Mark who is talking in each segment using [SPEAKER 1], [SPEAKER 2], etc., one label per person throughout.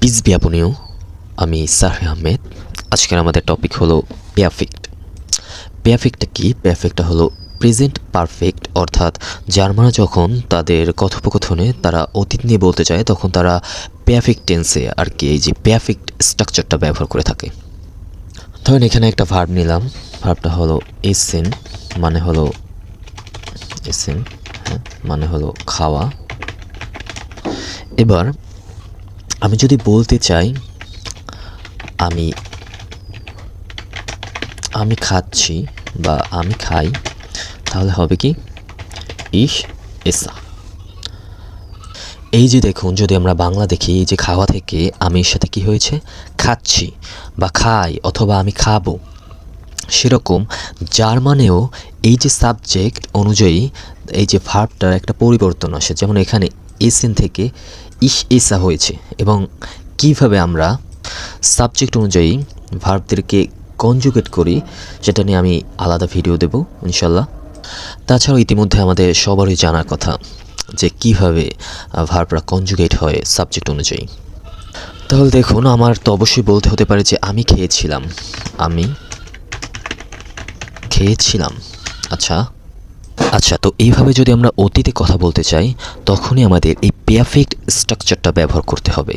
[SPEAKER 1] Piece বিয়াপনীয় আমি সাহরি আহমেদ। আজকের আমাদের টপিক হলো পেয়াফিক্ট। পেয়াফিক্টটা কি? পেয়াফিক্টটা হলো প্রেজেন্ট পারফেক্ট, অর্থাৎ জার্মানরা যখন তাদের কথোপকথনে তারা অতীত নিয়ে বলতে চায় তখন তারা পেয়াফিক্ট টেন্সে আর কি এই যে পেয়াফিক্ট স্ট্রাকচারটা ব্যবহার করে থাকে। ধরেন এখানে একটা ভার্ব নিলাম, ভার্বটা হলো এসেন, মানে হলো এসেন, মানে হলো খাওয়া। এবার আমি যদি বলতে চাই আমি আমি খাচ্ছি বা আমি খাই, তাহলে হবে কি ইস এসা। এই যে দেখুন, যদি আমরা বাংলা দেখি, এই যে খাওয়া থেকে আমির সাথে কি হয়েছে, খাচ্ছি বা খাই অথবা আমি খাবো। সেরকম জার্মানেও এই যে সাবজেক্ট অনুযায়ী এই যে ভার্বটার একটা পরিবর্তন আসে। যেমন এখানে এসেন থেকে ইস এসা হয়েছে, এবং কিভাবে আমরা সাবজেক্ট অনুযায়ী ভার্বদেরকে কনজুগেট করি সেটা নিয়ে আমি আলাদা ভিডিও দেব ইনশাল্লাহ। তাছাড়াও ইতিমধ্যে আমাদের সবারই জানার কথা যে কিভাবে ভার্বরা কনজুগেট হয় সাবজেক্ট অনুযায়ী। তাহলে দেখুন, আমার তো অবশ্যই বলতে হতে পারে যে আমি খেয়েছিলাম, আমি খেয়েছিলাম। আচ্ছা, তো এইভাবে যদি আমরা অতীতে কথা বলতে চাই তখনই আমাদের এই পেয়ারফেক্ট স্ট্রাকচারটা ব্যবহার করতে হবে।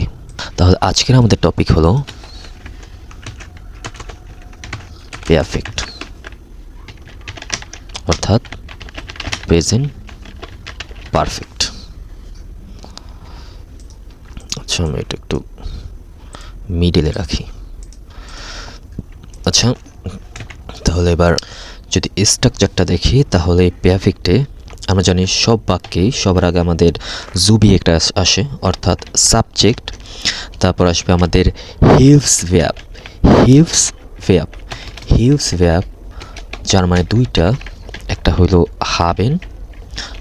[SPEAKER 1] তাহলে আজকের আমাদের টপিক হলো পেয়ারফেক্ট, অর্থাৎ প্রেজেন্ট পারফেক্ট। আচ্ছা, আমি এটা একটু মিডলে রাখি। আচ্ছা, তাহলে এবার যদি স্ট্রাকচারটা দেখি, তাহলে পেয়ারফেক্টে আমরা জানি সব বাক্যেই সবার আগে আমাদের জুবি একটা আসে, অর্থাৎ সাবজেক্ট। তারপর আসবে আমাদের হিলস ভ্যাব। হিলস ভ্যাব যার মানে দুইটা, একটা হইল হাবেন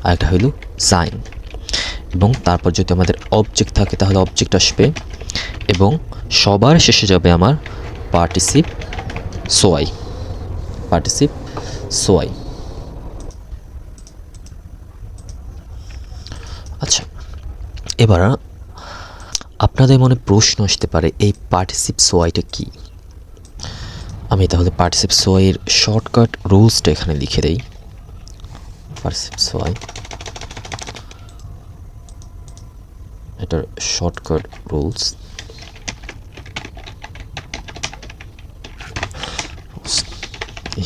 [SPEAKER 1] আর একটা হইল সাইন। এবং তারপর যদি আমাদের অবজেক্ট থাকে তাহলে অবজেক্ট আসবে, এবং সবার শেষে যাবে আমার পার্টিসিপ সোয়াই। আচ্ছা, এবার আপনাদের মনে প্রশ্ন আসতে পারে এই পার্টিসিপ সোয়াইটা কি। আমি তাহলে পার্টিসিপ সোয়াইয়ের শর্টকাট রুলসটা এখানে লিখে দেই। পার্টিসিপ সোয়াই, এটার shortcut rules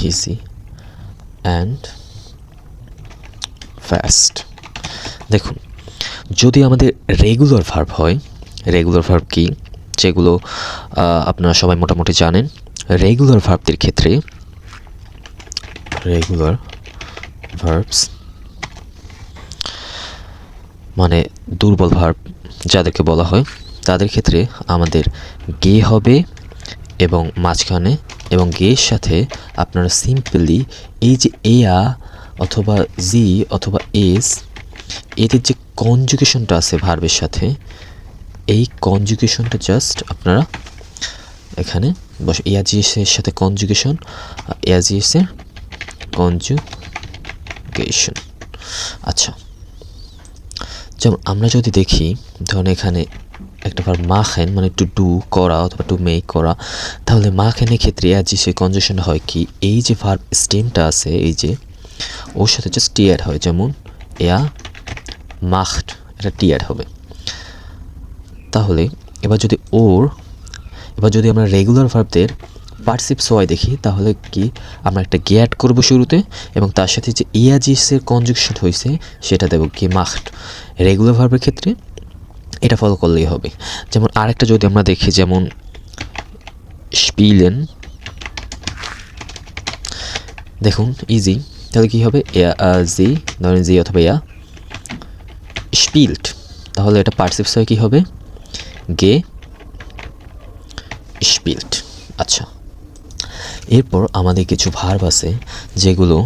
[SPEAKER 1] easy and fast. দেখুন, যদি আমাদের রেগুলার ভার্ব হয়, রেগুলার ভার্ব কি যেগুলো আপনারা সবাই মোটামুটি জানেন। রেগুলার ভার্বদের ক্ষেত্রে রেগুলার ভার্বস মানে দুর্বল ভার্ব যাদেরকে বলা হয়, তাদের ক্ষেত্রে আমাদের গে হবে এবং মাঝখানে, এবং গের সাথে আপনারা সিম্পলি এই যে এয়া অথবা জি অথবা এস, এদের যে কনজুগেশনটা আছে ভার্বের সাথে, এই কনজুগেশনটা জাস্ট আপনারা এখানে বস। এয়াজিএসের সাথে কনজুগেশন, এয়াজিএসের কনজুগেশন। আচ্ছা, যেমন আমরা যদি দেখি, ধরুন এখানে একটা ভার্ব মাখেন মানে টু ডু করা অথবা টু মেক করা, তাহলে মাখেনের ক্ষেত্রে এয়াজিএসের কনজুগেশন হয় কি, এই যে ভার্ব স্টেমটা আছে এই যে ওর সাথে জাস্ট টি অ্যাড হয়। যেমন এয়া মাখট, এটা টি অ্যাড হবে। তাহলে এবার যদি আমরা রেগুলার ভার্বদের পার্টিসিপ সোয়াই দেখি, তাহলে কি আমরা একটা গে অ্যাড করবো শুরুতে, এবং তার সাথে যে ইয়াজিসের কনজুগেশন হয়েছে সেটা দেবো গে মাখট। রেগুলার ভার্বের ক্ষেত্রে এটা ফলো করলেই হবে। যেমন আরেকটা যদি আমরা দেখি, যেমন স্পিলেন, দেখুন ইজি, তাহলে কী হবে, জি, ধরেন জি অথবা ইয়া স্পিল্ট, তাহলে এটা পার্টিসিপ সোয়াই কী হবে, গে স্পিল্ট। আচ্ছা, এরপর আমাদের কিছু ভার্ব আছে যেগুলো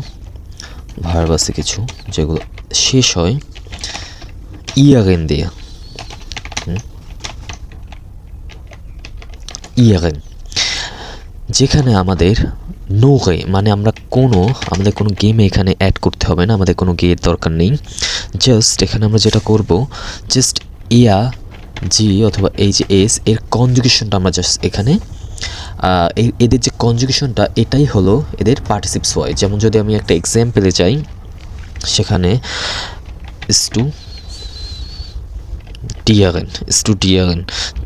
[SPEAKER 1] শেষ হয় ইয়াগেন দিয়ে। ইয়াগেন, যেখানে আমাদের নো গে মানে আমাদের কোনো গেমে এখানে অ্যাড করতে হবে না, আমাদের কোনো গের দরকার নেই। জাস্ট এখানে আমরা যেটা করব, জাস্ট ইয়া জি অথবা এই যে এস এর কনজুগেশনটা আমরা জাস্ট এখানে এদের যে কনজুগেশনটা এটাই হলো এদের পার্টিসিপ সোয়াই। যেমন যদি আমি একটা এক্সাম্পলে যাই, সেখানে স্টুডিয়ারেন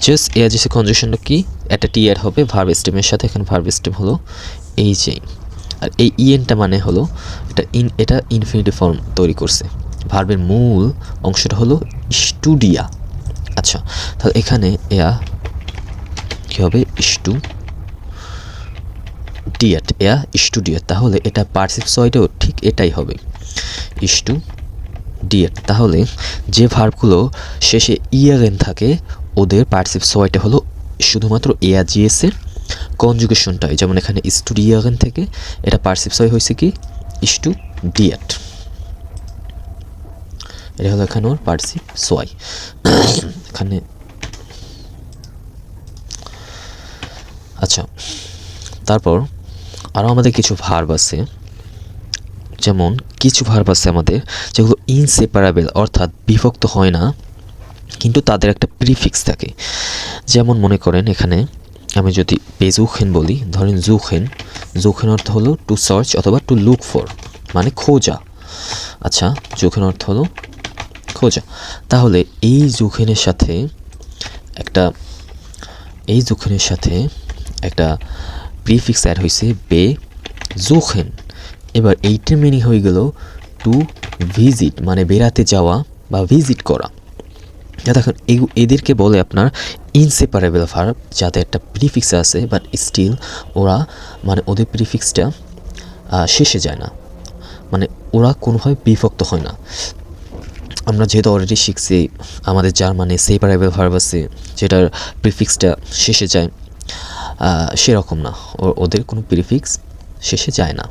[SPEAKER 1] জাস্ট এর যে কনজুগেশনটা কি, একটা টিয়ার হবে ভার্ব স্টেমের সাথে, এখানে ভার্ব স্টেম হলো এই যে, আর এই ইএনটা মানে হলো এটা ইনফিনিটিভ ফর্ম তৈরি করছে। ভার্বের মূল অংশটা হলো স্টুডিয়া। আচ্ছা, তাহলে এখানে এয়া কী হবে, স্টুডিয়াট, তাহলে এটা পার্টিসিপ সয়টাও ঠিক এটাই হবে, স্টুডিয়াট। তাহলে যে ভার্বগুলো শেষে ইয়ারেন থাকে ওদের পার্টিসিপ সয়টা হলো শুধুমাত্র এআজিএসের কনজুগেশনটাই। যেমন এখানে স্টুডিয়ারেন থেকে এটা পার্টিসিপ সয় হয়েছে কি, স্টুডিয়াট। এটা হলো এখানে ওর পার্টিসিপ সয়। এখানে আচ্ছা, তারপর আরও আমাদের কিছু ভার্ব আছে, যেমন কিছু ভার্ব আছে আমাদের যেগুলো ইনসেপারেবল অর্থাৎ বিভক্ত হয় না, কিন্তু তাদের একটা প্রিফিক্স থাকে। যেমন মনে করেন এখানে আমি যদি বেজুখেন বলি, ধরেন জুখেন অর্থ হলো টু সার্চ অথবা টু লুক ফর, মানে খোঁজা। আচ্ছা, জুখেন অর্থ হলো খোঁজা। তাহলে এই জুখেনের সাথে একটা প্রিফিক্স অ্যাড হয়েছে বে জুখেন। এবার এইটার মিনিং হয়ে গেল টু ভিজিট, মানে বেড়াতে যাওয়া বা ভিজিট করা। দেখেন এদেরকে বলে আপনার ইনসেপারেবল ভার্ব, যাতে একটা প্রিফিক্স আছে বাট স্টিল ওরা মানে ওদের প্রিফিক্সটা শেষে যায় না, মানে ওরা কোনোভাবে বিভক্ত হয় না। আমরা যেহেতু অলরেডি শিখছি আমাদের জার্মানে সেপারেবল ভার্ব আছে যেটার প্রিফিক্সটা শেষে যায়, সেরকম না, ওদের কোনো প্রিফিক্স শেষে যায় না,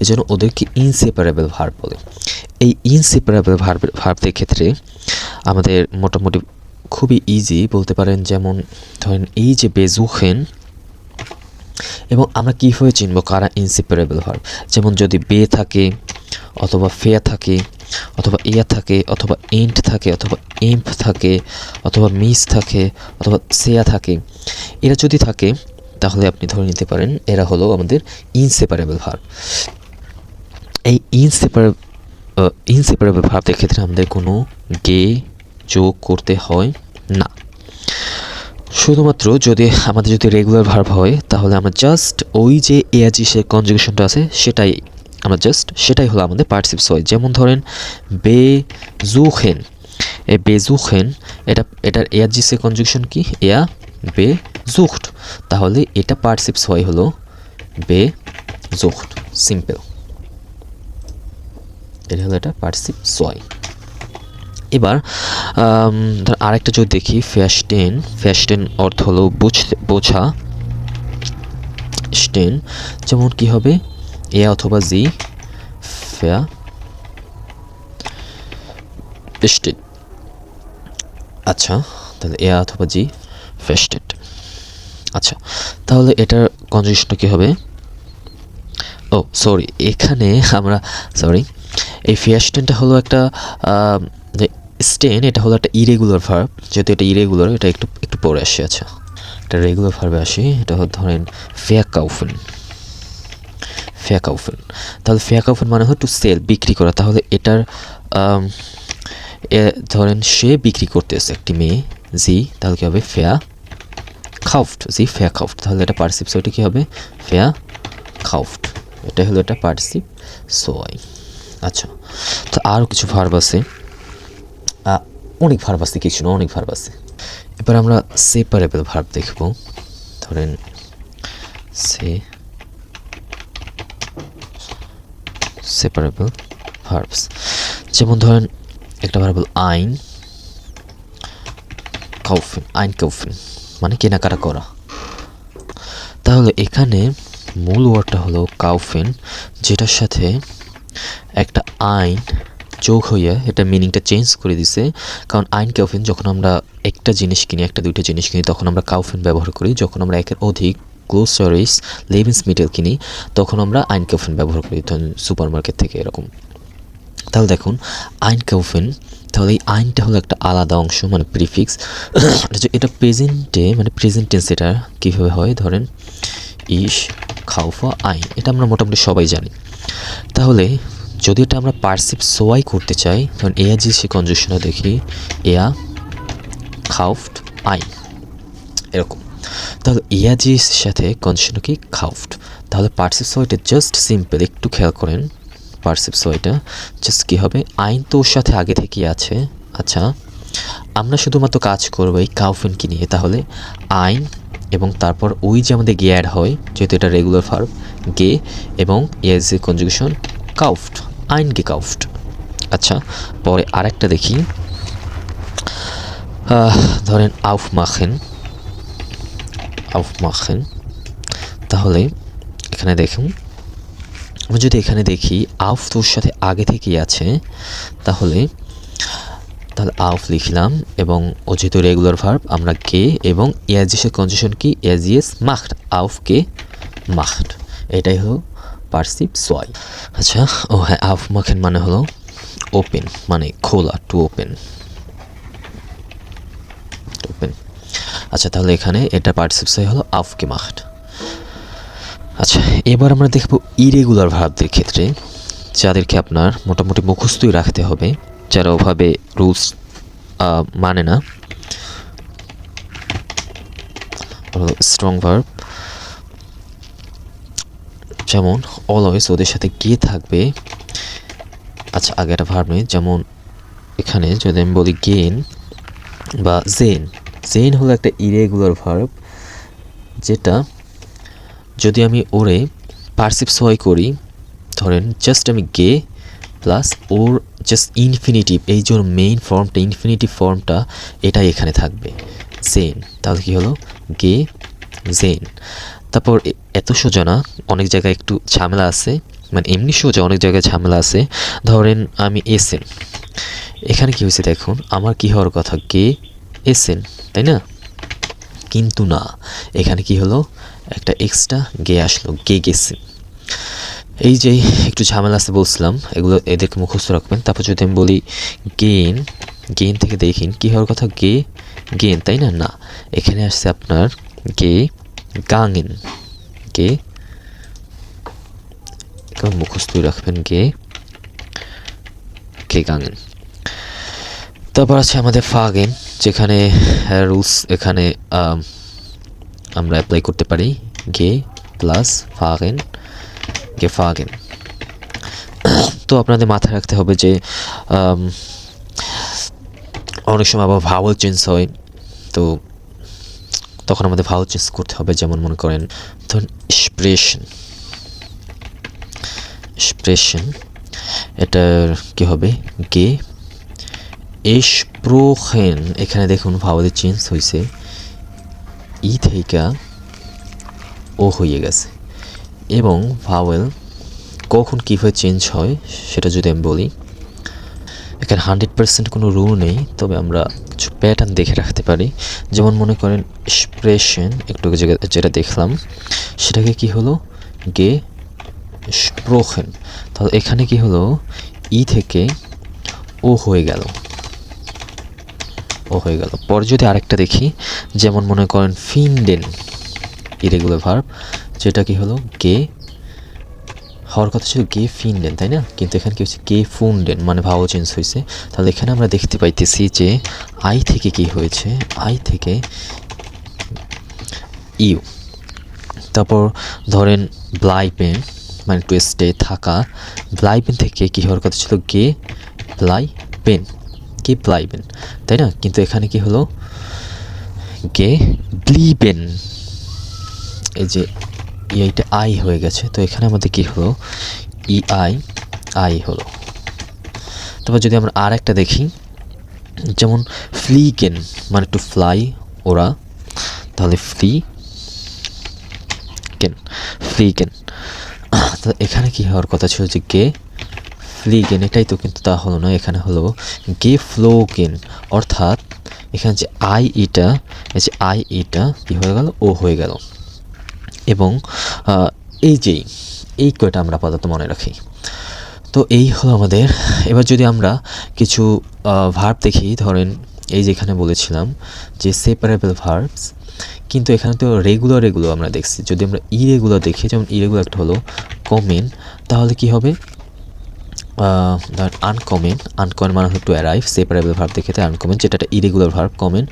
[SPEAKER 1] এই জন্য ওদেরকে ইনসেপারেবল ভার্ব বলে। এই ইনসেপারেবল ভার্বদের ক্ষেত্রে আমাদের মোটামুটি খুবই ইজি বলতে পারেন। যেমন ধরেন এই যে বেজুখেন, এবং আমরা কীভাবে চিনব কারা ইনসেপারেবল ভার্ব, যেমন যদি বে থাকে অথবা ফেয়া থাকে অথবা ইয়া থাকে অথবা এন্ট থাকে অথবা এম্প থাকে অথবা মিস থাকে অথবা সেয়া থাকে, এরা যদি থাকে তাহলে আপনি ধরে নিতে পারেন এরা হলো আমাদের ইনসেপারেবল ভার্ব। এই ইনসেপারেবল ভার্বদের ক্ষেত্রে আমাদের কোনো গে যোগ করতে হয় না। শুধুমাত্র যদি রেগুলার ভার্ব হয় তাহলে আমরা জাস্ট ওই যে এআরজি কনজুগেশনটা আছে সেটাই হলো আমাদের পার্টিসিপ সয়। যেমন ধরেন বেজুখেন, এই বেজুখেন এটার এআরজি কনজুগেশন কি, এয়া বেজুখট, তাহলে এটা পার্টিসিপ সয় হলো বেজুখট, সিম্পল। এটা হলো এটা পার্টিসিপ সয়। এবার আরেকটা যদি দেখি, ফ্যাস্টেন অর্থ হলো বোঝা, স্টেন, যেমন কি হবে এ অথবা জি, ফ্যা স্টেড। আচ্ছা, তাহলে এ অথবা জি ফেস্টেড। আচ্ছা, তাহলে এটার কনজুগেশনটা কি হবে, এখানে আমরা এই ফ্যাস্টেনটা হলো একটা স্টেন, এটা হলো একটা ইরেগুলার ভার্ব, যেহেতু এটা ইরেগুলার এটা একটু পরে আসে। আচ্ছা, এটা রেগুলার ভার্বে আসে, এটা হলো ধরেন ফ্যাকাউফেন। তাহলে ফ্যাকাউফেন মানে হয় টু সেল, বিক্রি করা। তাহলে এটার ধরেন সে বিক্রি করতেছে একটি মেয়ে, জি, তাহলে কী হবে ফ্যাকাউফট, তাহলে এটা পার্টিসিপ সয়টা কী হবে, ফ্যাকাউফট। এটা হলো এটা পার্টিসিপ সয়। আচ্ছা, তো আরও কিছু ভার্ব আছে, অনেক ভার্ব আছে, কিছু না অনেক ভার্ব আছে। এবার আমরা সেপারেবল ভার্ব দেখব। ধরেন সেপারেবল ভার্বস, যেমন ধরেন একটা ভার্ব হলো আইনকাউফেন, মানে কেনাকাটা করা। তাহলে এখানে মূল ওয়ার্ডটা হলো কাউফেন, যেটার সাথে একটা আইন যোগ হইয়া এটা মিনিংটা চেঞ্জ করে দিছে। কারণ আইনকাউফেন যখন আমরা একটা জিনিস কিনি, একটা দুইটা জিনিস কিনি, তখন আমরা কাউফেন ব্যবহার করি। যখন আমরা একের অধিক গ্রোসারিস, লেভিন্সমিটেল কিনি, তখন আমরা আইনকাউফেন ব্যবহার করি, সুপার মার্কেট থেকে এরকম। তাহলে দেখুন আইনকাউফেন, তাহলে এই আইনটা হলো একটা আলাদা অংশ মানে প্রিফিক্স। এটা প্রেজেন্টে মানে প্রেজেন্ট টেন্স এটা কীভাবে হয়, ধরেন ইশ খাউফা আইন, এটা আমরা মোটামুটি সবাই জানি। তাহলে যদি এটা আমরা পার্সিভ সোয়াই করতে চাই, ধরেন এয়া যে সে কনজুকশনটা দেখি এয়া খাউফট আইন এরকম, তাহলে এয়া জির সাথে কনজুকশন কি খাউফট। তাহলে পার্সিভ সোয়াইটা জাস্ট সিম্পল, একটু খেয়াল করেন পার্সিভ সোয়াইটা জাস্ট কী হবে, আইন তো ওর সাথে আগে থেকেই আছে। আচ্ছা, আমরা শুধুমাত্র কাজ করবো এই কাউফেনকে নিয়ে। তাহলে আইন এবং তারপর ওই যে আমাদের গে অ্যাড হয়, যেহেতু এটা রেগুলার ভার্ব গে, এবং এজ এ কনজুগেশন কাউফট, আইন গে কাউফট। আচ্ছা, পরে আরেকটা দেখি, ধরেন আউফ মাখেন, আউফ মাখেন। তাহলে এখানে দেখুন, আমি যদি এখানে দেখি আউফ তোর সাথে আগে থেকেই আছে, তাহলে আউফ লিখলাম এবং ও যেহেতু রেগুলার ভার্ব আমরা কে এবং ইয়াজিসের কনজুগেশন কি ইয়াজিএস মাখট, আউফ কে মাখট, এটাই হলো পার্সিভ সোয়াই। আচ্ছা, ও হ্যাঁ, আউফ মাখেন মানে হলো ওপেন, মানে খোলা, টু ওপেন, ওপেন। আচ্ছা, তাহলে এখানে এটা পার্সিভ সোয়াই হলো আউফ কে মাখট। আচ্ছা, এবার আমরা দেখব ইরেগুলার ভার্বদের ক্ষেত্রে, যাদেরকে আপনার মোটামুটি মুখস্থই রাখতে হবে, যারা ওভাবে রুলস মানে না। স্ট্রং ভার্ব যেমন অলওয়েজ, ওদের সাথে গিয়ে থাকবে। আচ্ছা, আগে একটা ভার্ব নেই, যেমন এখানে যদি আমি বলি গেন বা জেন, জেন হলো একটা ইরেগুলার ভার্ব, যেটা যদি আমি ওরে পার্সিভ সোয়াই করি, ধরেন জাস্ট আমি গে প্লাস ওর জাস্ট ইনফিনিটিভ, এই যে মেইন ফর্মটা ইনফিনিটিভ ফর্মটা এটাই এখানে থাকবে জেন। তাহলে কী হলো গে জেন। তারপর এত সোজা না, অনেক জায়গায় একটু ঝামেলা আছে, মানে এমনি সোজা, অনেক জায়গায় ঝামেলা আছে। ধরেন আমি এসেন, এখানে কী হয়েছে দেখুন, আমার কী হওয়ার কথা গে এসেন, তাই না? কিন্তু না, এখানে কি হলো, একটা এক্সট্রা গে আসলো, গে গেসেন। এই যে একটু ঝামেলা আছে বলছিলাম, এগুলো এদেরকে মুখস্থ রাখবেন। তারপর যদি আমি বলি গেন, গেন থেকে দেখিন কী হওয়ার কথা গে গেন, তাই না? না, এখানে আসছে আপনার গে গাঙেন, গে মুখস্থই রাখবেন গে গে গাঙেন। তারপর আছে আমাদের ফাগেন, যেখানে রুলস এখানে আমরা অ্যাপ্লাই করতে পারি গে প্লাস ফাগেন, গে ফাগেন। তো আপনাদের মাথায় রাখতে হবে যে অনেক সময় আবার ভাওয়াল চেঞ্জ হয়, তো তখন আমাদের ভাওয়াল চেঞ্জ করতে হবে। যেমন মনে করেন ধরুন স্প্রেশন, স্প্রেশন এটার কী হবে গে এসপ্রোখেন, এখানে দেখুন ভাওয়ালের চেঞ্জ হয়েছে, ই থেকে ও হয়ে গেছে। এবং ভাওয়েল কখন কীভাবে চেঞ্জ হয় সেটা যদি আমি বলি, এখানে 100% কোনো রুল নেই, তবে আমরা কিছু প্যাটার্ন দেখে রাখতে পারি। যেমন মনে করেন স্প্রেশন, একটু যেটা দেখলাম সেটাকে কি হলো গে স্প্রোখেন, তাহলে এখানে কি হলো ই থেকে ও হয়ে গেল, ও হয়ে গেল। পরে যদি আরেকটা দেখি, যেমন মনে করেন ফিনডেন, ইরেগুলার ভার্ব, যেটা কি হলো গে হওয়ার কথা ছিল গে ফিনডেন, তাই না? কিন্তু এখানে কি হচ্ছে গে ফুনডেন, মানে ভাওয়াল চেঞ্জ হয়েছে। তাহলে এখানে আমরা দেখতে পাইতেছি যে আই থেকে কি হয়েছে, আই থেকে ইউ। তারপর ধরেন ব্লাইবেন, মানে টু স্টে থাকা, ব্লাইবেন থেকে কি হওয়ার কথা ছিল গে ব্লাইবেন, গে ব্লাইবেন, তাই না? কিন্তু এখানে কি হলো গে ব্লিবেন, এই যে এইটা আই হয়ে গেছে, তো এখানে আমাদের কি হলো ই আই, আই হলো। তারপর যদি আমরা আর একটা দেখি, যেমন ফ্লিগেন মানে টু ফ্লাই ওরা, তাহলে ফ্লিগেন, ফ্লিগেন। তো এখানে কি হওয়ার কথা ছিল যে গে ফ্লিগেন, এটাই তো, কিন্তু তা হলো না, এখানে হলো গে ফ্লোগেন, অর্থাৎ এখানে যে আই ইটা, এই যে আই ইটা কি হয়ে গেল ও হয়ে গেল। এবং এই কয়টা আমরা আপাতত মনে রাখি। তো এই হলো আমাদের। এবার যদি আমরা কিছু ভার্ব দেখি, ধরেন এই যেখানে বলেছিলাম যে সেপারেবল ভার্বস, কিন্তু এখানে তো রেগুলার এগুলো আমরা দেখছি। যদি আমরা ইরেগুলার দেখি, যেমন ইরেগুলার একটা হলো কমেন, তাহলে কি হবে আনকমেন। আনকমেন মানে হলো টু অ্যারাইভ, সেপারেবল ভার্ব দেখে আনকমেন, যেটা একটা ইরেগুলার ভার্ব কমেন।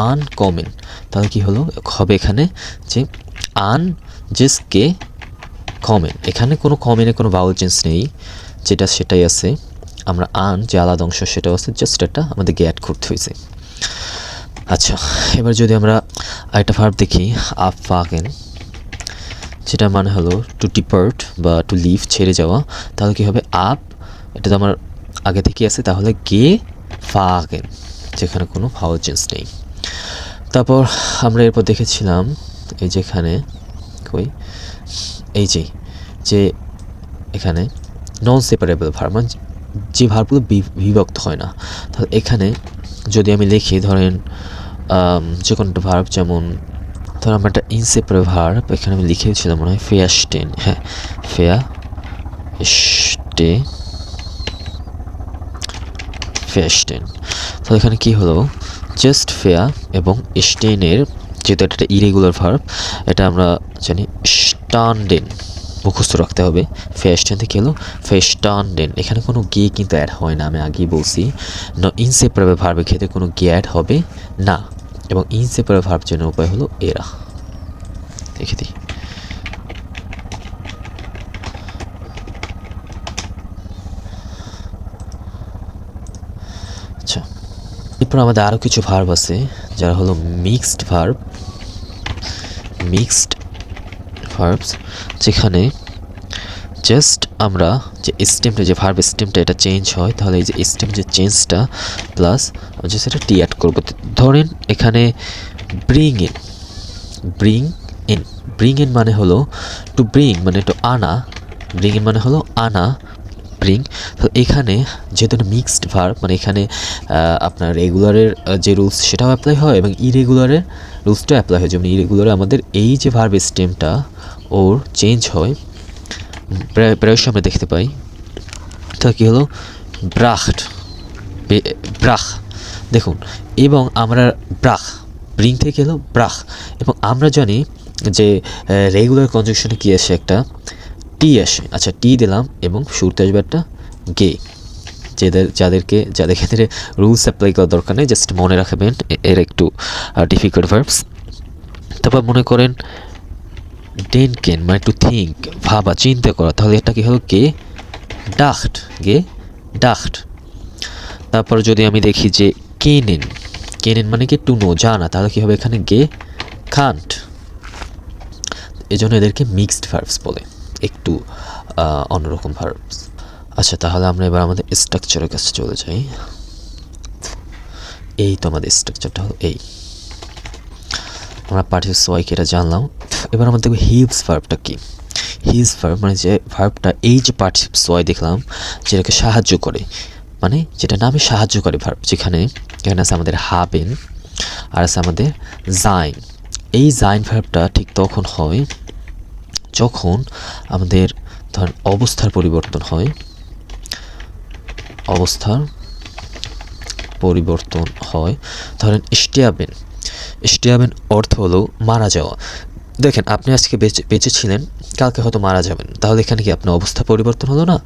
[SPEAKER 1] আনকমেন তাহলে কি হলো হবে এখানে যে আন জাস্ট কে কমেন, এখানে কোনো কমেনে কোনো ভাওয়েল চেঞ্জ নেই, যেটা সেটাই আছে। আমরা আন যে আলাদা অংশ সেটাও আছে, জাস্ট এটা আমাদের গ্যাট করতে হয়েছে। আচ্ছা, এবার যদি আমরা আরেকটা ভার্ব দেখি আফাগেন, যেটা মানে হলো টু ডিপার্ট বা টু লিভ, ছেড়ে যাওয়া। তাহলে কি হবে আপ, এটা তো আমার আগে থেকেই আছে, তাহলে গে ফাগেন, যেখানে কোনো ভাওয়েল চেঞ্জ নেই। তারপর আমরা এরপর দেখেছিলাম এই যেখানে কই এই যে এখানে নন সেপারেবল ভার্ব, মানে যে ভার্বগুলো বিভক্ত হয় না। তাহলে এখানে যদি আমি লিখি, ধরেন যে কোনো একটা ভার্ব, যেমন ধর আমরা একটা ইনসেপারেবল ভার্ব এখানে আমি লিখেছিলাম মনে হয় ফেয়াস্টেন, হ্যাঁ ফেয়াস্টেন। তো এখানে কি হলো জাস্ট ফেয়া এবং স্টেনের, যেহেতু এটা একটা ইরেগুলার ভার্ব, এটা আমরা জানি স্টান্ডেন, মুখস্থ রাখতে হবে। ফেস্টেন থেকে এলো ফেস্টান্ডেন, এখানে কোনো গে কিন্তু অ্যাড হয় না, আমি আগেই বলছি। ইনসেপারেবল ভার্বের ক্ষেত্রে কোনো গে অ্যাড হবে না, এবং ইনসেপারেবল ভার্ব চেনার উপায় হলো এরা। দেখে দিই, আচ্ছা এরপর আমাদের আরও কিছু ভার্ব আছে যারা হলো মিক্সড ভার্বস, যেখানে জাস্ট আমরা যে স্টেমটা, যে ভার্ব স্টেমটা এটা চেঞ্জ হয়, তাহলে এই যে স্টেম যে চেঞ্জটা প্লাস যে সেটা টি অ্যাড করবো। ধরেন এখানে ব্রিং ইন মানে হলো টু ব্রিং, মানে টু আনা, ব্রিং ইন মানে হলো আনা, ব্রিং। তো এখানে যেহেতু মিক্সড ভার্ব, মানে এখানে আপনার রেগুলারের যে রুলস সেটাও অ্যাপ্লাই হয় এবং ইরেগুলারের রুলসটাও অ্যাপ্লাই হয়। যেমন ইরেগুলারে আমাদের এই যে ভার্ব স্টেমটা ওর চেঞ্জ হয়, প্রায়শই আমরা দেখতে পাই। তো কী হলো ব্রাখ, দেখুন, এবং আমরা ব্রিং থেকে এলো ব্রাখ, এবং আমরা জানি যে রেগুলার কনজাংশনে কী আসে, একটা টি আসে। আচ্ছা, টি দিলাম এবং শুরুতে আসবে একটা গে, যাদের ক্ষেত্রে রুলস অ্যাপ্লাই করার দরকার নেই, জাস্ট মনে রাখবেন এর একটু ডিফিকাল্ট ভার্বস। তারপর মনে করেন ডেনকেন মানে টু থিঙ্ক, ভাবা, চিন্তা করা, তাহলে এটা কি হলো গে ডাক্ট। তারপর যদি আমি দেখি যে কেনেন মানে কি টু নো, জানা, তাহলে কি হবে এখানে গে কান্ট। এজন্য এদেরকে মিক্সড ভার্বস বলে, একটু অন্যরকম ভার্বস। আচ্ছা, তাহলে আমরা এবার আমাদের স্ট্রাকচারের কাছে চলে যাই। এই তো আমাদের স্ট্রাকচারটা হলো এই, আমরা পার্টিসিপেন্ট ওয়াইকে এটা জানলাম। এবার আমরা দেখব হিলস ভার্বটা কি। হিলস ভার্ব মানে যে ভার্বটা, এই যে পার্টিসিপেন্ট ওয়াই দেখলাম যেটাকে সাহায্য করে, মানে যেটা নামে সাহায্যকারী ভার্ব, এখানে আছে আমাদের হাবেন আর আছে আমাদের জাইন। এই জাইন ভার্বটা ঠিক তখন হয় যখন আমাদের ধরেন অবস্থার পরিবর্তন হয়, ধরেন স্টিয়াবেন অর্থ হলো মারা যাওয়া। দেখেন, আপনি আজকে বেঁচে ছিলেন, কালকে হয়তো মারা যাবেন, তাহলে এখানে কি আপনার অবস্থা পরিবর্তন হলো না?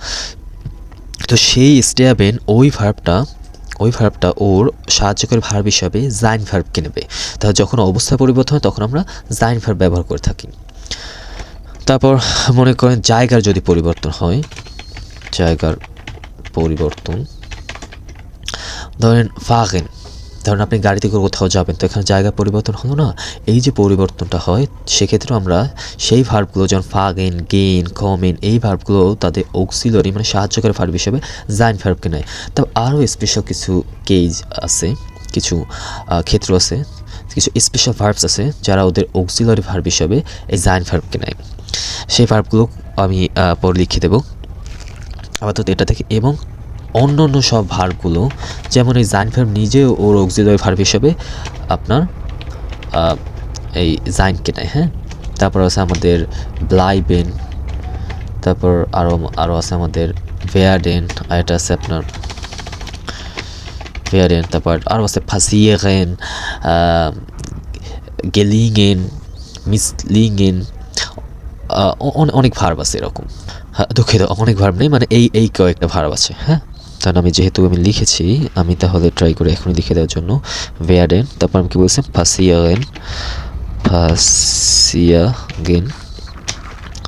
[SPEAKER 1] তো সেই স্টিয়াবেন ওই ভার্বটা ওর সাহায্যকারী ভার্ব হিসাবে জাইন ভার্বকে নেবে। তাহলে যখন অবস্থা পরিবর্তন হয় তখন আমরা জাইন ভার্ব ব্যবহার করে থাকি। তারপর মনে করেন জায়গার যদি পরিবর্তন হয়, ধরেন ফাগেন, ধরেন আপনি গাড়িতে করে কোথাও যাবেন, তো এখানে জায়গা পরিবর্তন হলো না, এই যে পরিবর্তনটা হয় সেক্ষেত্রে আমরা সেই ভার্বগুলো যেমন ফাগেন, গেন, কমেন, এই ভার্বগুলো তাদের অক্সিলারি মানে সাহায্যকারী ভার্ব হিসেবে জাইন ভার্বকে নেয়। তবে আরও স্পেশাল কিছু কেজ আছে, কিছু ক্ষেত্র আছে, কিছু স্পেশাল ভার্বস আছে যারা ওদের অক্সিলারি ভার্ব হিসেবে এই জাইন ভার্বকে নেয়। সেই ভার্বগুলো আমি পরে লিখে দেবো আপাতত এটা থেকে। এবং অন্য সব ভার্বগুলো যেমন এই জাইন ভার্ব নিজেও ওর অক্সিলারি ভার্ব হিসেবে আপনার এই জাইনকে নেয়, হ্যাঁ। তারপর আছে আমাদের ব্লাইবেন, তারপর আরও আছে আমাদের werden, আর এটা আছে আপনার werden, তারপর আরও আছে passieren, gelingen, misslingen, অনেক ভার্ব আছে এরকম। হ্যাঁ, দুঃখিত, অনেক ভার্ব নেই, মানে এই কয়েকটা ভার্ব আছে। হ্যাঁ, তাহলে আমি যেহেতু লিখেছি, আমি তাহলে ট্রাই করি এখনই লিখে দেওয়ার জন্য। werden, তারপর আমি কি বলছি, passieren,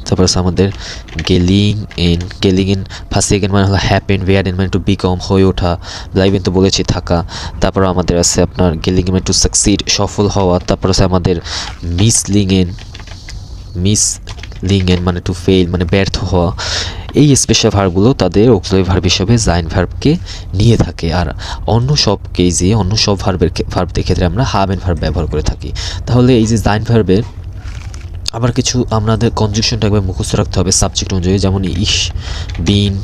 [SPEAKER 1] তারপর আছে আমাদের gelingen, passieren মানে হলো হ্যাপেন, werden মানে টু বিকম, হয়ে ওঠা, bleiben তো বলেছি থাকা। তারপর আমাদের আছে আপনার gelingen মানে টু সাকসিড, সফল হওয়া। তারপর আছে আমাদের misslingen মানে টু ফেল, মানে ব্যর্থ হওয়া। এই স্পেশাল ভার্বগুলো তাদের অক্সিলারি ভার্ব হিসেবে জাইন ভার্বকে নিয়ে থাকে, আর অন্য সব কেসে, অন্য সব ভার্বদের ক্ষেত্রে আমরা হাবেন ভার্ব ব্যবহার করে থাকি। তাহলে এই যে জাইন ভার্বের আবার কিছু আমাদের কনজুকশনটা একবার মুখস্থ রাখতে হবে সাবজেক্ট অনুযায়ী, যেমন ইশ, বিন,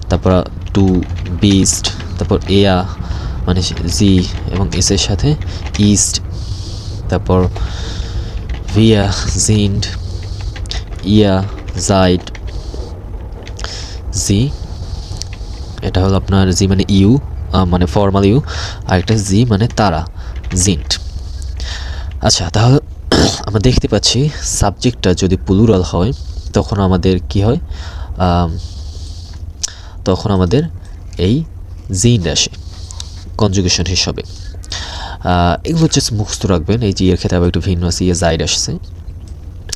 [SPEAKER 1] তারপর টু, বিস্ট, তারপর এয়া মানে জি এবং এস এর সাথে ইস্ট, তারপর ভিয়া, জিন্ড, ইয়া, জাইড, জি, এটা হলো আপনার জি মানে ইউ, মানে ফর্মাল ইউ, আর একটা জি মানে তারা, জিন্ট। আচ্ছা, তাহলে আমরা দেখতে পাচ্ছি সাবজেক্টটা যদি প্লুরাল হয় তখন আমাদের কি হয়, তখন আমাদের এই জিন্ড আসে কনজুগেশন হিসাবে। এগুলো হচ্ছে মুখস্থ রাখবেন। এই যে এর ক্ষেত্রে আবার একটু ভিন্ন আছে, ইয়ে জাইড আসছে,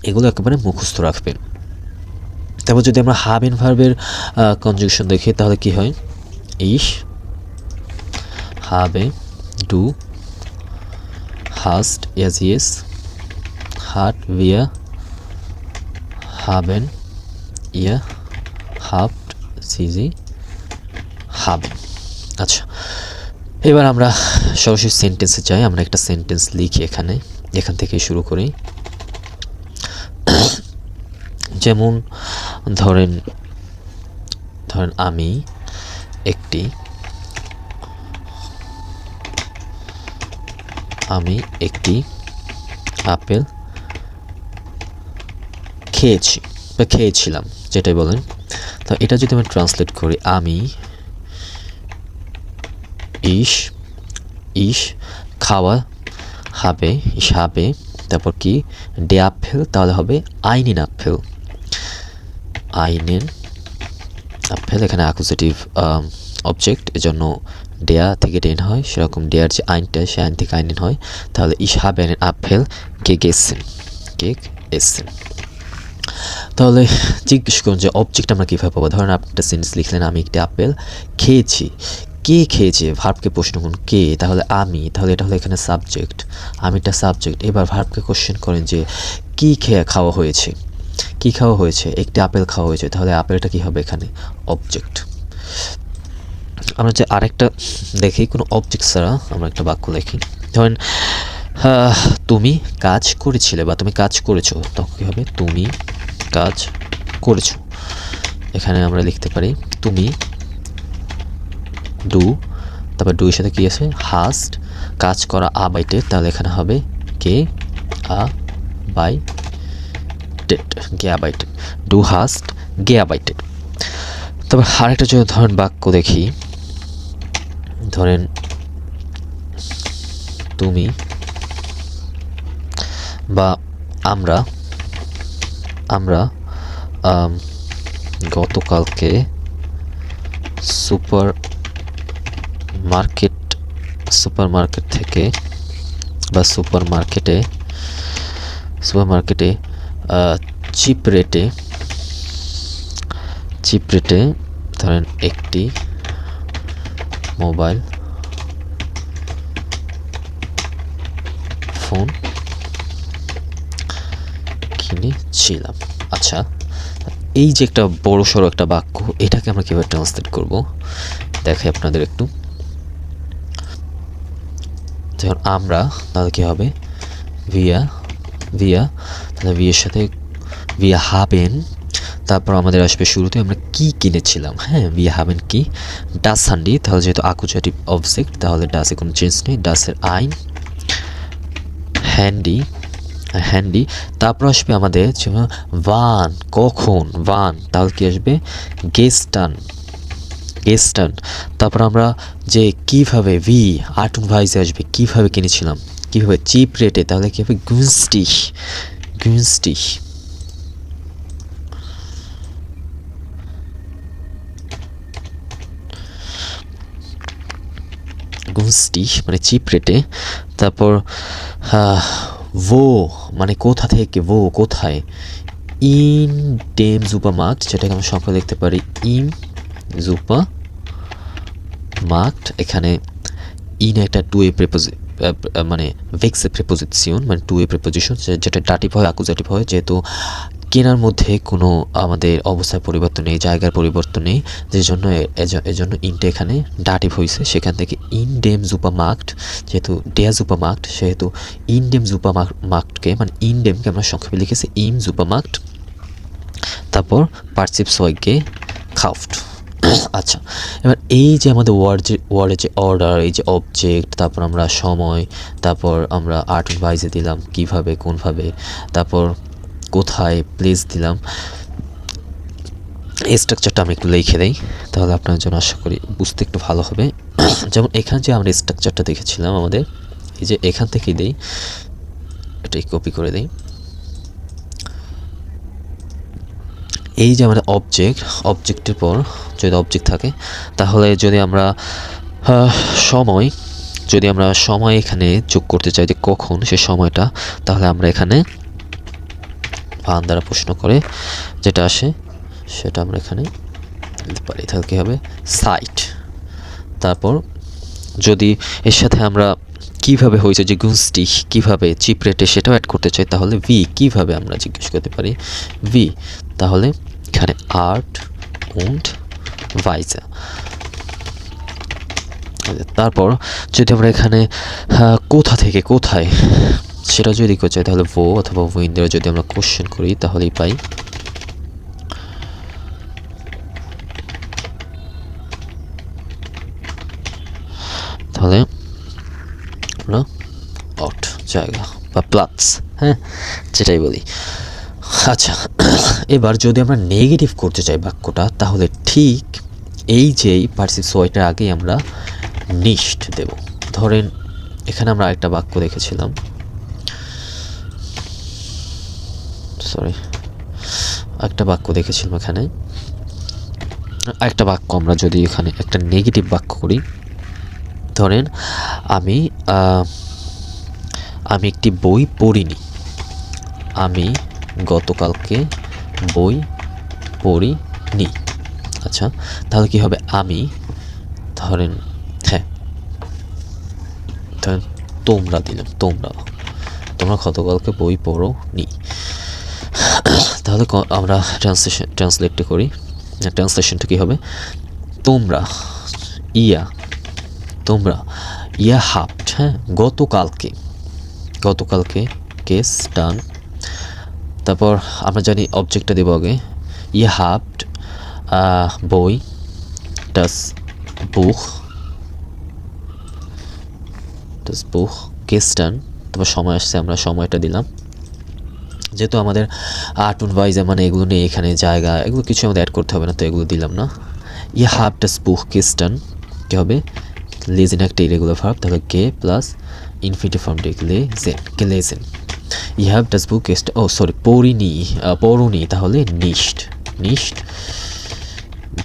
[SPEAKER 1] এগুলো একেবারে মুখস্থ রাখবেন। তারপর যদি আমরা হাবেন ভার্বের কনজুগেশন দেখি তাহলে কি হয়, ইশ, habe, du, hast, er, sie, es, hat, wir, haben, ihr, habt, sie, haben। আচ্ছা, এবার আমরা সরাসরি সেন্টেন্সে যাই। আমরা একটা সেন্টেন্স লিখি এখান থেকে শুরু করি। যেমন ধরেন আমি একটি আপেল খেয়েছি বা খেয়েছিলাম, যেটাই বলেন। তো এটা যদি আমি ট্রান্সলেট করি, আমি ইশ খাওয়া, হবে ইশ হবে, তারপর কি ডে আপেল, তাহলে হবে আইনিন আপেল, এখানে অ্যাকুজেটিভ অবজেক্ট, এজন্য ডেয়া থেকে ডেন হয়, সেরকম ডেয়ার যে আইনটা, সে আইন থেকে আইনিন হয়। তাহলে ইশ হাবেন আপেল gegessen। তাহলে জিজ্ঞেস করুন যে অবজেক্ট আমরা কীভাবে পাবো। ধরেন আপনি একটা সেন্টেন্স লিখলেন, আমি একটি আপেল খেয়েছি। কে খেয়েছে, ভার্বকে প্রশ্ন করুন কে, তাহলে আমি, তাহলে এটা হলো এখানে সাবজেক্ট, আমিটা সাবজেক্ট। এবার ভার্বকে কোশ্চেন করেন যে কী খাওয়া হয়েছে, একটি আপেল খাওয়া হয়েছে, তাহলে আপেলটা কী হবে এখানে, অবজেক্ট। আমরা যে আরেকটা দেখি, কোনো অবজেক্ট ছাড়া আমরা একটা বাক্য লিখি। ধরেন তুমি কাজ করেছিলে বা তুমি কাজ করেছো, তখন কী হবে, তুমি কাজ করেছো। এখানে আমরা লিখতে পারি তুমি ডু, তারপর ডু এর সাথে কী আছে, হাস্ট, কাজ করা আবাইটেড, তাহলে এখানে হবে কে আবাইটেড, ডু হাস্ট গে আবাইটেড। তারপর আরেকটা যদি ধরেন বাক্য দেখি, ধরেন তুমি বা আমরা গতকালকে সুপার মার্কেট থেকে বা সুপার মার্কেটে চিপ রেটে ধরেন একটি মোবাইল ফোন কিনেছিলাম। আচ্ছা, এই যে একটা বড় সড়ো একটা বাক্য, এটাকে আমরা কীভাবে ট্রান্সলেট করব দেখাই আপনাদের একটু। যখন আমরা, তাহলে কী হবে, ভিয়া, তাহলে ভিয়ের সাথে ভিয়া হাবেন, তারপর আমাদের আসবে শুরুতে আমরা কি কিনেছিলাম। হ্যাঁ, ভিয়া হাবেন কি, ডাস হান্ডি, তাহলে যেহেতু অ্যাকুজেটিভ অবজেক্ট তাহলে ডাসে কোনো চেঞ্জ নেই, ডাসের আইন, হ্যান্ডি, তারপর আসবে আমাদের ওয়ান, কখন, ওয়ান, তাহলে কি আসবে, গেস্টান, gestern, তারপর আমরা যে কিভাবে ভি আর্ট অ্যান্ড ভাইসে আসবে কিভাবে কিনেছিলাম, কিভাবে চিপ রেটে, তাহলে কি হবে günstig, günstig, günstig মানে চিপ রেটে। তারপর wo মানে কোথা থেকে, wo কোথায়, in dem Supermarkt, যেটাকে আমরা সংখ্যা লিখতে পারি im Supermarkt, এখানে ইন একটা টু এ মানে ভেক্সে প্রিপোজিশন, মানে টু এ প্রিপোজিশন, যেটা ডাটিভ হয় অ্যাকুজাটিভ হয়, যেহেতু কেনার মধ্যে কোনো আমাদের অবস্থার পরিবর্তন নেই, জায়গার পরিবর্তন নেই, যে জন্য এজন্য ইনটা এখানে ডাটিভ হয়েছে। সেখান থেকে ইন ডেম সুপারমার্কেট, যেহেতু ডেয়া সুপারমার্কেট, সেহেতু ইন ডেম সুপারমার্কেটকে মানে ইন ডেমকে আমরা সংক্ষেপে লিখেছি ইম সুপারমার্কেট। তারপর পার্সিপস হয়কে কাউফট। আচ্ছা, এবার এই যে আমাদের ওয়ার্ডের যে অর্ডার, এই যে অবজেক্ট, তারপর আমরা সময়, তারপর আমরা আর্ট অ্যান্ড ভাইসে দিলাম কিভাবে কোনভাবে, তারপর কোথায় প্লেস দিলাম, এই স্ট্রাকচারটা আমি একটু লিখে দিই, তাহলে আপনার জন্য আশা করি বুঝতে একটু ভালো হবে। যেমন এখানে যে আমরা স্ট্রাকচারটা দেখেছিলাম আমাদের, এই যে এখান থেকেই দিই, এটাই কপি করে দিই। এই যে আমাদের অবজেক্টের পর যদি অবজেক্ট থাকে, তাহলে যদি আমরা সময় এখানে যোগ করতে চাই যে কখন সে সময়টা, তাহলে আমরা এখানে ভান দ্বারা প্রশ্ন করে যেটা আসে সেটা আমরা এখানে দিতে পারি, তাহলে কী হবে সাইট। তারপর যদি এর সাথে আমরা কিভাবে হয়েছে যে গুনস্টি কিভাবে চিপ রেটে সেটাও অ্যাড করতে চাই, তাহলে ভি কিভাবে আমরা জিজ্ঞেস করতে পারি ভি, তাহলে এখানে আর্ট und ভাইসে। তারপর যদি আমরা এখানে কোথা থেকে কোথায় সেটা যদি করতে চাই, তাহলে ভো অথবা উইন্ডো যদি আমরা কোশ্চেন করি তাহলেই পাই। তাহলে আমরা আউট জায়গা বা প্লাস, হ্যাঁ যেটাই বলি। আচ্ছা, এবার যদি আমরা নেগেটিভ করতে চাই বাক্যটা, তাহলে ঠিক এই যেই পার্সিপস ওয়াইটার আগেই আমরা নিশ্ট দেব। ধরেন এখানে আমরা একটা বাক্য দেখেছিলাম, এখানে একটা বাক্য আমরা যদি এখানে একটা নেগেটিভ বাক্য করি, ধরেন আমি একটি বই পড়িনি, আমি গতকালকে বই পড়িনি। আচ্ছা, তাহলে কি হবে আমি ধরেন তোমরা দিলাম, তোমরা গতকালকে বই পড়োনি। তাহলে আমরা ট্রান্সলেটটা করি, ট্রান্সলেশনটা কী হবে, তোমরা হাফট, হ্যাঁ গতকালকে কেস ডান। তারপর আমরা জানি অবজেক্টটা দেবো আগে, হাফট বই, das Buch gestern, তারপর সময় আসছে আমরা সময়টা দিলাম, যেহেতু আমাদের আর্ট অ্যান্ড ভাইসে মানে এগুলো নেই এখানে জায়গা, এগুলো কিছু আমাদের অ্যাড করতে হবে না, তো এগুলো দিলাম না। হাফট das Buch gestern কী হবে, লেজেন একটা ইরেগুলার ভার্ব, তাহলে গে প্লাস ইনফিনিটিভ ফর্ম gelesen, হাফ das Buch gestern, পড়ুনি, তাহলে nicht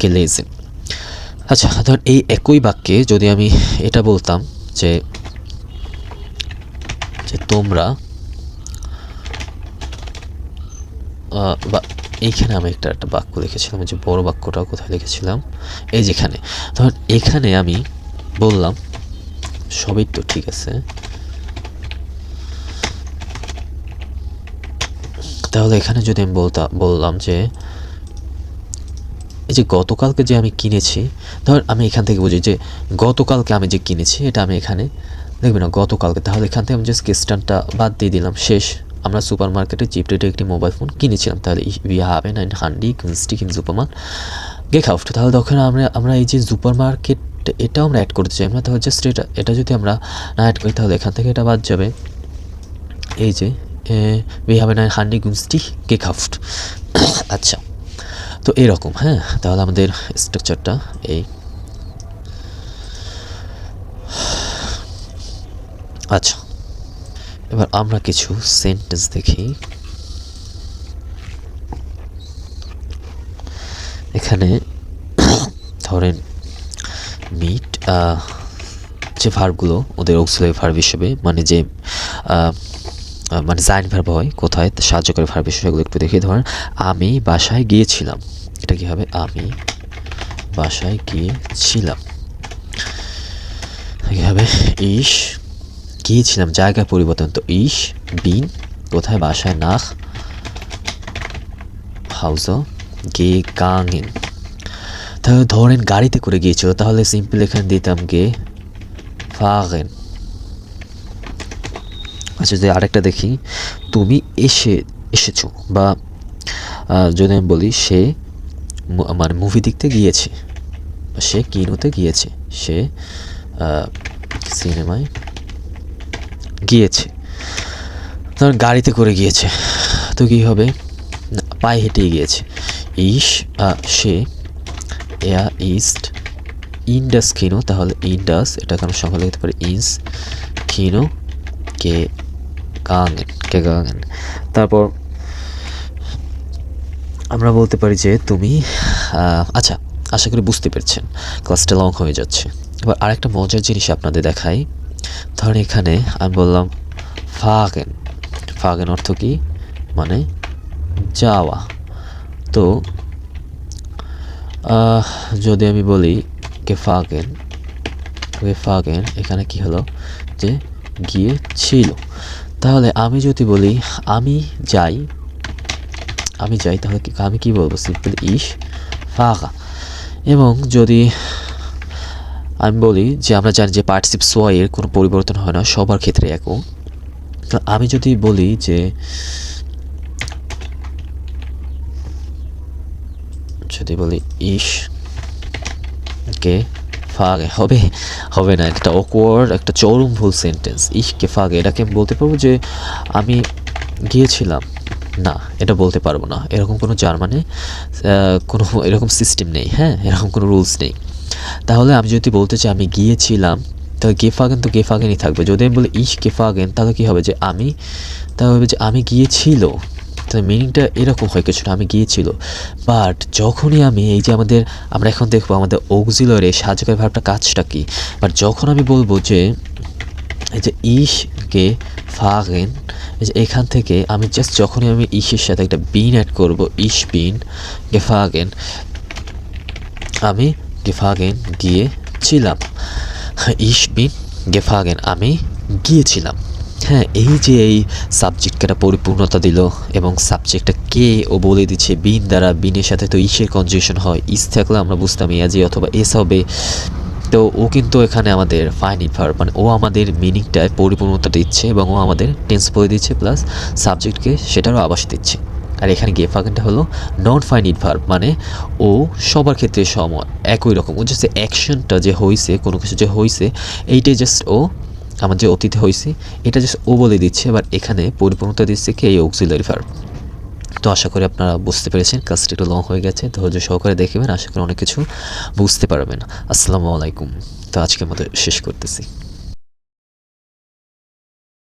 [SPEAKER 1] gelesen। আচ্ছা, ধর এই একই বাক্যে যদি আমি এটা বলতাম যে তোমরা, বা এইখানে আমি একটা বাক্য লিখেছিলাম, যে বড় বাক্যটা কোথায় লিখেছিলাম, এই যেখানে, ধর এখানে আমি বললাম, সবই তো ঠিক আছে, তাহলে এখানে যদি আমি বললাম যে এই যে গতকালকে যে আমি কিনেছি, ধর আমি এখান থেকে বুঝি যে গতকালকে আমি যে কিনেছি, এটা আমি এখানে দেখবে না গতকালকে, তাহলে এখান থেকে আমি জাস্ট গেস্টানটা বাদ দিয়ে দিলাম, শেষ। আমরা সুপার মার্কেটে চিপ রেটে একটি মোবাইল ফোন কিনেছিলাম, তাহলে wir haben ein Handy günstig im Supermarkt gekauft। তাহলে তখন আমরা এই যে সুপার মার্কেট এটাও আমরা অ্যাড করতে চাই, আমরা তাহলে জাস্ট এটা যদি আমরা না অ্যাড করি, তাহলে এখান থেকে এটা বাদ যাবে, এই যে wir haben ein Handy günstig gekauft। আচ্ছা, তো এরকম, হ্যাঁ, তাহলে আমাদের স্ট্রাকচারটা এই আচ্ছা, এবার আমরা কিছু সেন্টেন্স দেখি। এখানে ধরেন মিট যে ভার্বগুলো ওদের অক্সিলারি ভার্ব হিসেবে মানে যে মানে জাইন ভার্ব হয় কোথায় সাহায্যকারী ভার্ব হিসেবে এগুলো একটু দেখি। ধরেন আমি বাসায় গিয়েছিলাম, এটা কি হবে? আমি বাসায় গিয়েছিলাম। কি হবে? ইস গিয়েছিলাম, জায়গা পরিবর্তন, তো ইস বিন কোথায়? বাসায়, নাখ হাউজে gegangen। তাহলে ধরেন গাড়িতে করে গিয়েছিল, তাহলে সিম্পল এখানে দিতাম gefahren। আচ্ছা, যদি আরেকটা দেখি, তুমি এসেছো, বা যদি আমি বলি সে মানে মুভি দেখতে গিয়েছে, সে কিনোতে গিয়েছে, সে সিনেমায় গিয়েছে। ধরেন গাড়িতে করে গিয়েছে, তো কী হবে? পায়ে হেঁটে গিয়েছে। ইস সে er ist in das Kino, তাহলে in das এটা কারণ সংখ্যা লিখতে পারি ইন্স কিনো gegangen। তারপর আমরা বলতে পারি যে তুমি আচ্ছা, আশা করি বুঝতে পেরেছেন, ক্লাসটা লং হয়ে যাচ্ছে। এবার আরেকটা মজার জিনিস আপনাদের দেখাই। ধরেন এখানে আমি বললাম ফাগেন। ফাগেন অর্থ কি? মানে যাওয়া। তো যদি আমি বলি gefahren, এখানে কি হলো? যে গিয়েছিল। তাহলে আমি যদি বলি আমি যাই, তাহলে আমি কি বলবো? সিম্পল ইস ফাগা। এবং যদি আমি বলি যে আমরা জানি যে পার্টিসিপ সোয় এর কোনো পরিবর্তন হয় না, সবার ক্ষেত্রে একই। তো আমি যদি বলি যে ইস gefahren, হবে না, একটা অকওয়ার্ড, একটা চরম ভুল সেন্টেন্স। ইস gefahren এটাকে আমি বলতে পারবো যে আমি গিয়েছিলাম? না, এটা বলতে পারবো না। এরকম কোনো জার্মানে কোনো এরকম সিস্টেম নেই, হ্যাঁ, এরকম কোনো রুলস নেই। তাহলে আমি যদি বলতে চাই আমি গিয়েছিলাম, তাহলে gefahren তো gefahren-ই থাকবে। যদি আমি বলি ইস gefahren, তাহলে কী হবে? যে আমি, তাহলে হবে যে আমি গিয়েছিল। তাহলে মিনিংটা এরকম হয় কিছুটা, আমি গিয়েছিল। বাট যখনই আমি এই যে আমরা এখন দেখবো আমাদের অক্সিলারি সাহায্যকারী ভার্বটা কাজটা কি। বাট যখন আমি বলবো যে এই যে ইস gefahren, এই যে এখান থেকে আমি জাস্ট যখনই আমি ইসের সাথে একটা বিন অ্যাড করব, ইস বিন gefahren, আমি gefahren গিয়েছিলাম। ইস বিন gefahren, আমি গিয়েছিলাম। হ্যাঁ, এই যে এই সাবজেক্টকে একটা পরিপূর্ণতা দিল, এবং সাবজেক্টটা কে ও বলে দিচ্ছে বিন দ্বারা। বিনের সাথে তো ইসের কনজুগেশন হয়, ইস থাকলে আমরা বুঝতাম ইয়াজি অথবা এস হবে। তো ও কিন্তু এখানে আমাদের ফাইনাইট ভার্ব, মানে ও আমাদের মিনিংটায় পরিপূর্ণতা দিচ্ছে, এবং ও আমাদের টেন্স বলে দিচ্ছে, প্লাস সাবজেক্টকে সেটারও আবাস দিচ্ছে। আর এখানে gefahren হলো নন ফাইনাইট ভার্ব, মানে ও সবার ক্ষেত্রে একই রকম। ও জাস্ট অ্যাকশনটা যে হয়েছে, কোনো কিছু যে হয়েছে, এইটাই জাস্ট ও আমার যে অতীতে হয়েছে এটা জাস্ট ও বলে দিচ্ছে। এবার এখানে পরিপূর্ণতা দিচ্ছে কি? এই অক্সিলারি ভার্ব। তো আশা করি আপনারা বুঝতে পেরেছেন। ক্লাসটা একটু লং হয়ে গেছে, ধৈর্য সহকারে দেখবেন, আশা করি অনেক কিছু বুঝতে পারবেন। আসসালামু আলাইকুম। তো আজকের মতো শেষ করতেছি।